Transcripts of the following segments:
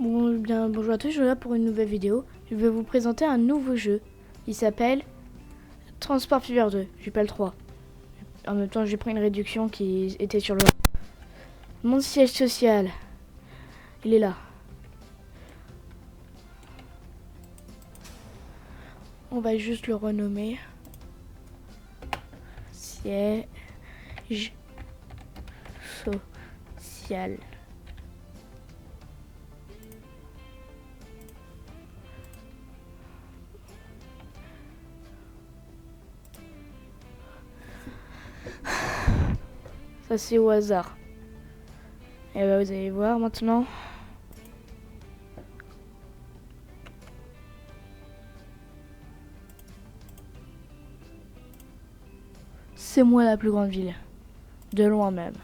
Bonjour à tous, je suis là pour une nouvelle vidéo. Je vais vous présenter un nouveau jeu. Il s'appelle Transport Fever 2. J'ai pas le 3. En même temps, j'ai pris une réduction qui était sur le... Mon siège social. Il est là. On va juste le renommer. Siège social. Ça c'est au hasard. Et là vous allez voir maintenant. C'est moi la plus grande ville. De loin même.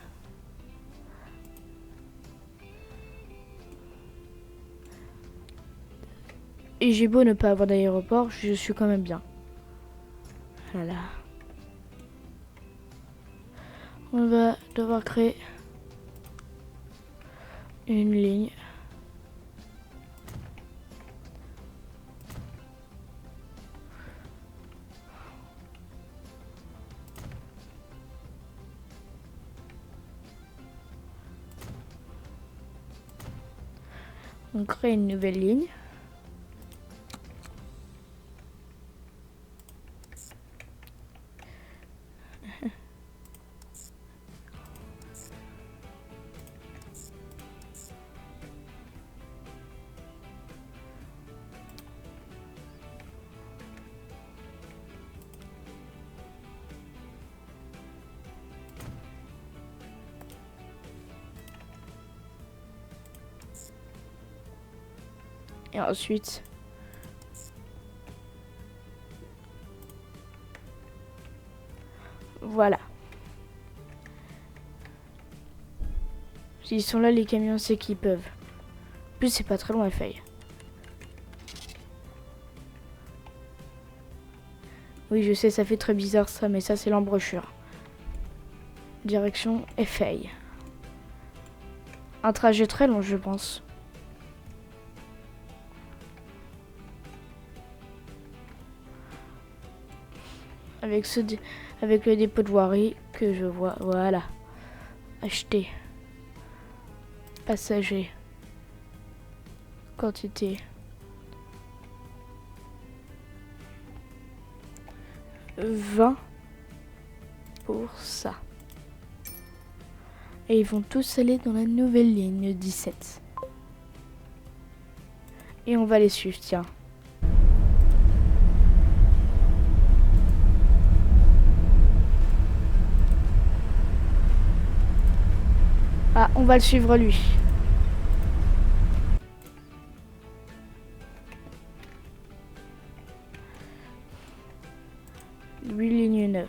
Et j'ai beau ne pas avoir d'aéroport, je suis quand même bien. Voilà. On va devoir créer une ligne. On crée une nouvelle ligne. Et ensuite, voilà. S'ils sont là, les camions, c'est qu'ils peuvent. En plus, c'est pas très loin, feuille. Oui, je sais, ça fait très bizarre ça, mais ça, c'est l'embouchure. Direction Effeille. Un trajet très long, je pense. Avec le dépôt de voirie que je vois. Voilà. Acheter. Passager. Quantité. 20 pour ça. Et ils vont tous aller dans la nouvelle ligne 17. Et on va les suivre, tiens. Ah, on va le suivre lui. Lui, ligne 9.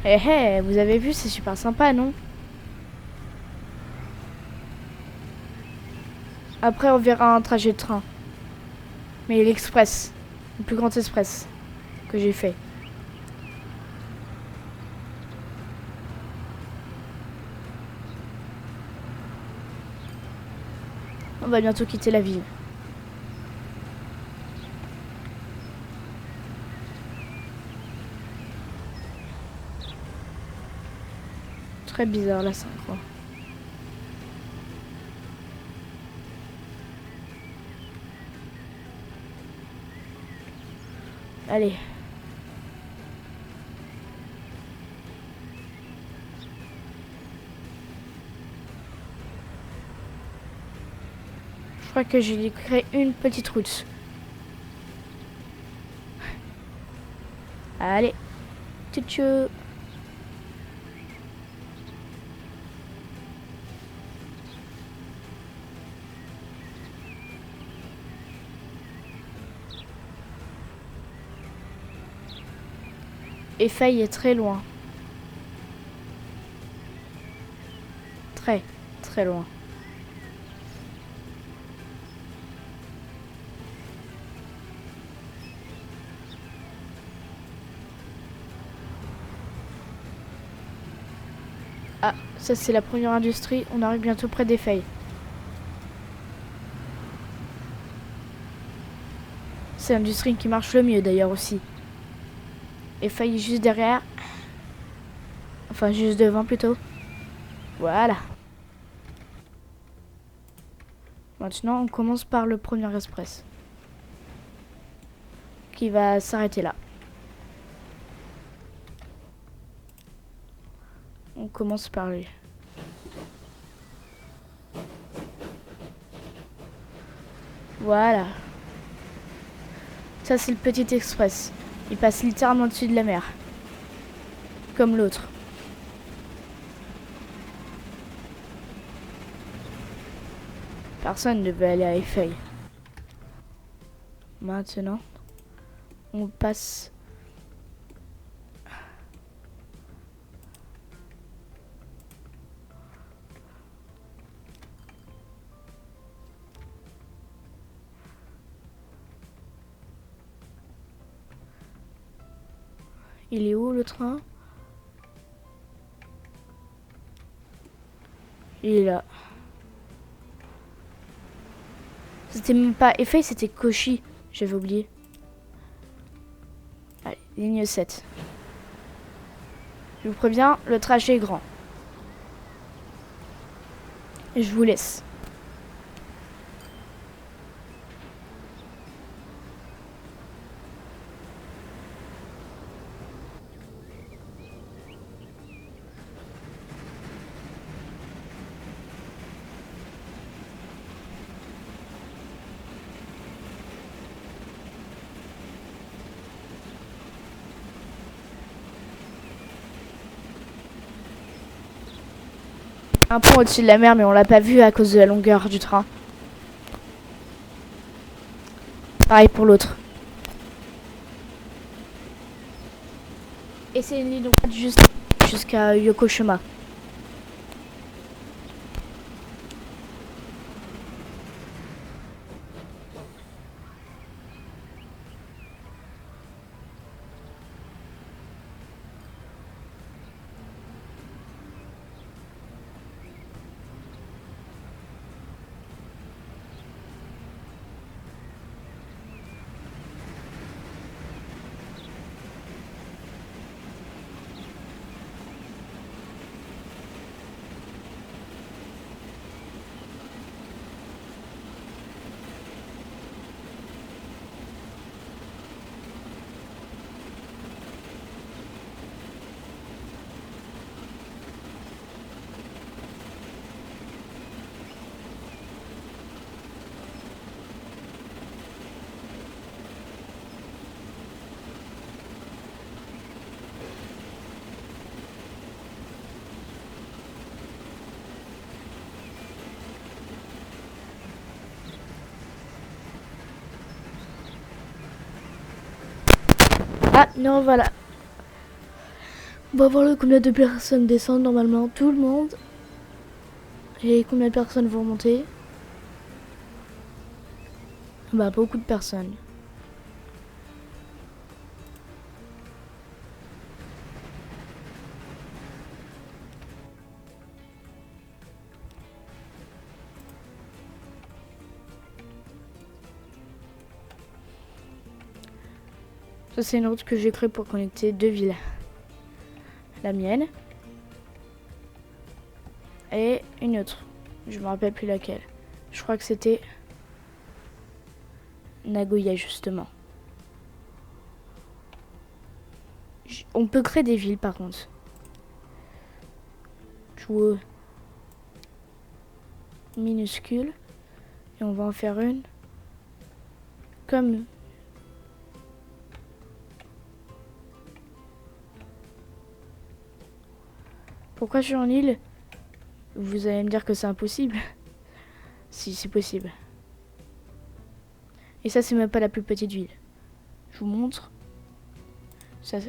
Eh, vous avez vu, c'est super sympa, non? Après, on verra un trajet de train. Mais l'express, le plus grand express que j'ai fait. On va bientôt quitter la ville. Très bizarre la synchro. Allez. Je crois que j'ai créé une petite route. Allez. Tchou. Effeille est très loin. très très loin. Ah, ça c'est la première industrie, on arrive bientôt près des feuilles. C'est l'industrie qui marche le mieux d'ailleurs aussi. Et feuilles juste derrière. Enfin juste devant plutôt. Voilà. Maintenant on commence par le premier express. Qui va s'arrêter là. On commence par lui. Voilà. Ça c'est le petit express. Il passe littéralement au-dessus de la mer. Comme l'autre. Personne ne veut aller à Eiffel. Maintenant, on passe... Il est où le train? Il est là. C'était même pas Eiffel, c'était Cauchy. J'avais oublié. Allez, ligne 7. Je vous préviens, le trajet est grand. Et je vous laisse. Un pont au-dessus de la mer, mais on l'a pas vu à cause de la longueur du train. Pareil pour l'autre. Et c'est une ligne droite jusqu'à Yokoshima. Ah, non, voilà. On va voir combien de personnes descendent normalement. Tout le monde. Et combien de personnes vont monter? Bah, beaucoup de personnes. Ça, c'est une route que j'ai créée pour connecter deux villes. La mienne. Et une autre. Je me rappelle plus laquelle. Je crois que c'était Nagoya, justement. On peut créer des villes, par contre. Jouer minuscule. Et on va en faire une. Comme... Pourquoi je suis en île? Vous allez me dire que c'est impossible. Si, c'est possible. Et ça, c'est même pas la plus petite ville. Je vous montre. Ça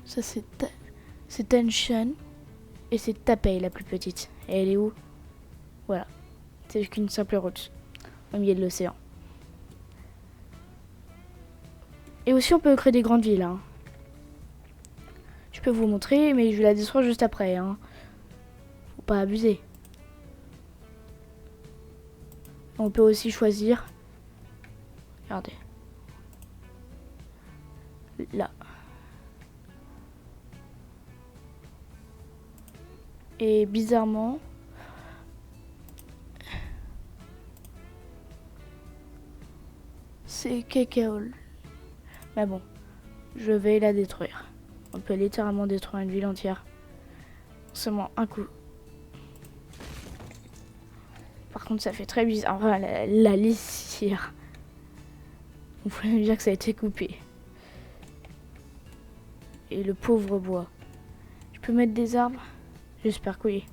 c'est Tenshan. Et c'est Tapei la plus petite. Et elle est où? Voilà. C'est qu'une simple route au milieu de l'océan. Et aussi on peut créer des grandes villes. Hein. Je peux vous montrer, mais je vais la détruire juste après. Hein. Faut pas abuser. On peut aussi choisir. Regardez. Là. Et bizarrement, c'est cacao. Mais bon, je vais la détruire. On peut littéralement détruire une ville entière. Seulement un coup. Par contre, ça fait très bizarre. Enfin, la lisière. On pourrait dire que ça a été coupé. Et le pauvre bois. Je peux mettre des arbres? J'espère que oui.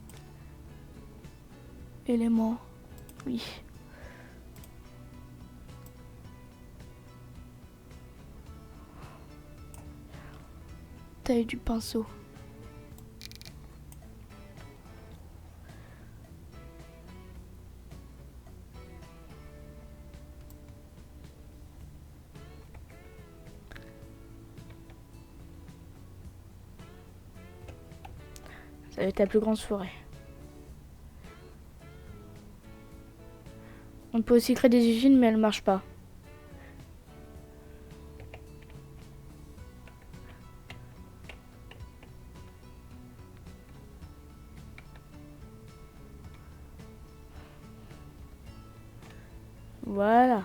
Éléments. Oui. Taille du pinceau. Ça va être la plus grande forêt. On peut aussi créer des usines, mais elles ne marchent pas. Voilà.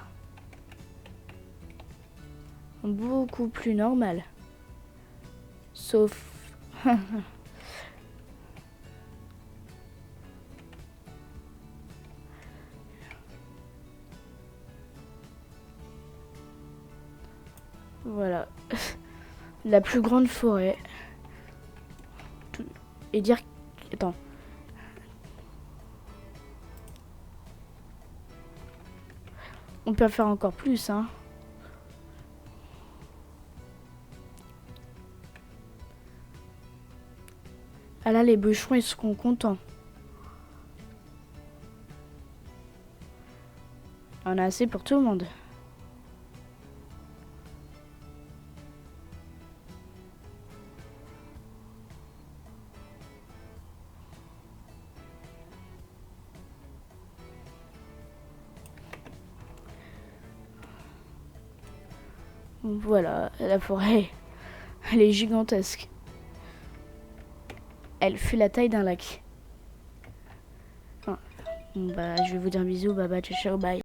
Beaucoup plus normal. Sauf... Voilà. La plus grande forêt. Et dire... Attends. On peut faire encore plus, hein. Ah là, les bûcherons, ils seront contents. On a assez pour tout le monde. Voilà, la forêt, elle est gigantesque. Elle fait la taille d'un lac. Enfin, bon, bah, je vais vous dire bisous, bye bye, ciao, ciao, bye.